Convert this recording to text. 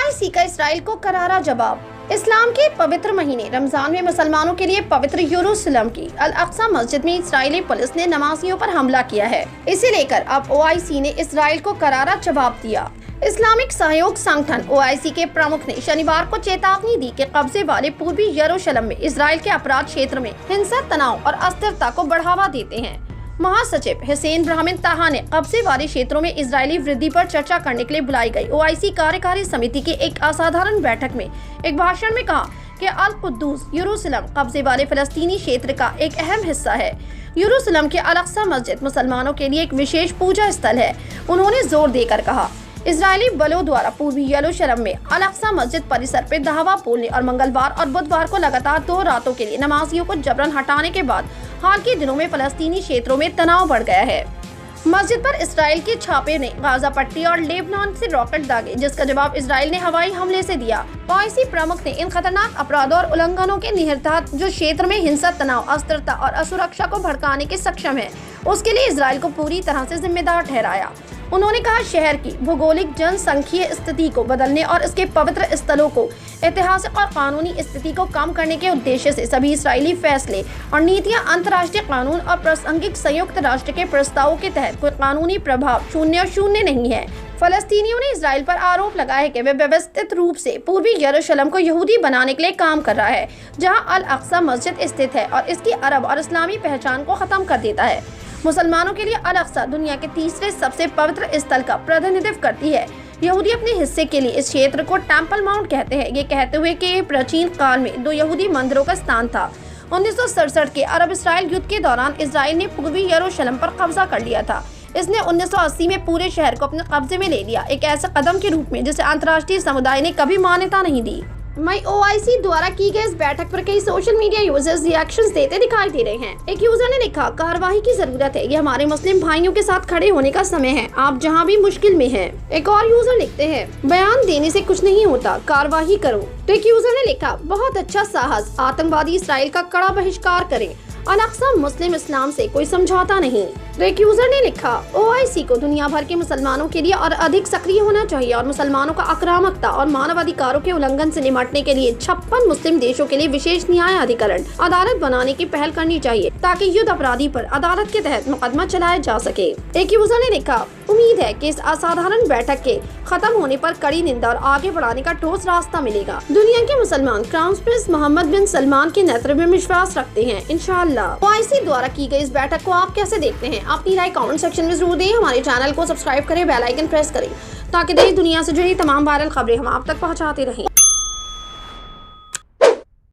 OIC का Israel को करारा जवाब। इस्लाम के पवित्र महीने रमजान में मुसलमानों के लिए पवित्र यरूशलेम की अल अक्सा मस्जिद में इस्राइली पुलिस ने नमाजियों पर हमला किया है। इसे लेकर अब ओआईसी ने इसराइल को करारा जवाब दिया। इस्लामिक सहयोग संगठन ओआईसी के प्रमुख ने शनिवार को चेतावनी दी कि कब्जे वाले पूर्वी यरूशलेम में इस्राइल के अपराध क्षेत्र में हिंसा, तनाव और अस्थिरता को बढ़ावा देते हैं। महासचिव हुसैन ब्राह्मण ताहा ने कब्जे वाले क्षेत्रों में इजरायली वृद्धि पर चर्चा करने के लिए बुलाई गई ओआईसी कार्यकारी समिति की एक असाधारण बैठक में एक भाषण में कहा कि अल कुद्दूस यरूशलेम कब्जे वाले फलस्तीनी क्षेत्र का एक अहम हिस्सा है। यरूशलेम के अल अक्सा मस्जिद मुसलमानों के लिए एक विशेष पूजा स्थल है। उन्होंने जोर देकर कहा, इजरायली बलों द्वारा पूर्वी यरूशलेम में अल अक्सा मस्जिद परिसर पे धावा बोलने और मंगलवार और बुधवार को लगातार 2 रातों के लिए नमाजियों को जबरन हटाने के बाद हाल के दिनों में फलस्तीनी क्षेत्रों में तनाव बढ़ गया है। मस्जिद पर इसराइल के छापे ने गाजा पट्टी और लेबनान से रॉकेट दागे, जिसका जवाब इसराइल ने हवाई हमले से दिया। ओआईसी प्रमुख ने इन खतरनाक अपराधों और उल्लंघनों के निहितार्थ जो क्षेत्र में हिंसा, तनाव, अस्थिरता और असुरक्षा को भड़काने के सक्षम है, उसके लिए इसराइल को पूरी तरह से जिम्मेदार ठहराया। उन्होंने कहा, शहर की भौगोलिक जनसंख्यीय स्थिति को बदलने और इसके पवित्र स्थलों को ऐतिहासिक और कानूनी स्थिति को कम करने के उद्देश्य से सभी इसराइली फैसले और नीतियां अंतर्राष्ट्रीय कानून और प्रासंगिक संयुक्त राष्ट्र के प्रस्तावों के तहत कोई कानूनी प्रभाव शून्य नहीं है। फलस्तीनियों ने इसराइल पर आरोप लगाया है कि वे व्यवस्थित रूप से पूर्वी यरूशलेम को यहूदी बनाने के लिए काम कर रहा है, जहां अल अक्सा मस्जिद स्थित है और इसकी अरब और इस्लामी पहचान को खत्म कर देता है। मुसलमानों के लिए अल अक्सा दुनिया के तीसरे सबसे पवित्र स्थल का प्रतिनिधित्व करती है। यहूदी अपने हिस्से के लिए इस क्षेत्र को टेम्पल माउंट कहते हैं, ये कहते हुए कि प्राचीन काल में 2 यहूदी मंदिरों का स्थान था। 1967 के अरब इसराइल युद्ध के दौरान इसराइल ने पूर्वी यरूशलेम पर कब्जा कर लिया था। इसने 1980 में पूरे शहर को अपने कब्जे में ले लिया, एक ऐसे कदम के रूप में जिसे अंतर्राष्ट्रीय समुदाय ने कभी मान्यता नहीं दी। ओआईसी द्वारा की गई इस बैठक पर कई सोशल मीडिया यूजर्स रिएक्शंस देते दिखाई दे रहे हैं। एक यूजर ने लिखा, कार्रवाई की जरूरत है, ये हमारे मुस्लिम भाइयों के साथ खड़े होने का समय है, आप जहां भी मुश्किल में हैं। एक और यूजर लिखते हैं, बयान देने से कुछ नहीं होता, कार्रवाई करो। तो एक यूजर ने लिखा, बहुत अच्छा साहस, आतंकवादी इसराइल का कड़ा बहिष्कार करें, अल अक्सा मुस्लिम इस्लाम से कोई समझौता नहीं। तो एक यूजर ने लिखा, ओआईसी को दुनिया भर के मुसलमानों के लिए और अधिक सक्रिय होना चाहिए और मुसलमानों का आक्रामकता और मानवाधिकारों के उल्लंघन से निपटने के लिए 56 मुस्लिम देशों के लिए विशेष न्याय अधिकरण अदालत बनाने की पहल करनी चाहिए, ताकि युद्ध अपराधी पर अदालत के तहत मुकदमा चलाया जा सके। एक यूजर ने लिखा, उम्मीद है कि इस असाधारण बैठक के खत्म होने पर कड़ी निंदा और आगे बढ़ाने का ठोस रास्ता मिलेगा। दुनिया के मुसलमान क्राउन प्रिंस मोहम्मद बिन सलमान के नेतृत्व में विश्वास रखते हैं, इंशाअल्लाह। ओआईसी द्वारा की गई इस बैठक को आप कैसे देखते हैं? अपनी राय कमेंट सेक्शन में जरूर दें। हमारे चैनल को सब्सक्राइब करें, बेल आइकन प्रेस करें, ताकि देश दुनिया से जुड़ी तमाम वायरल खबरें हम आप तक पहुंचाते रहें।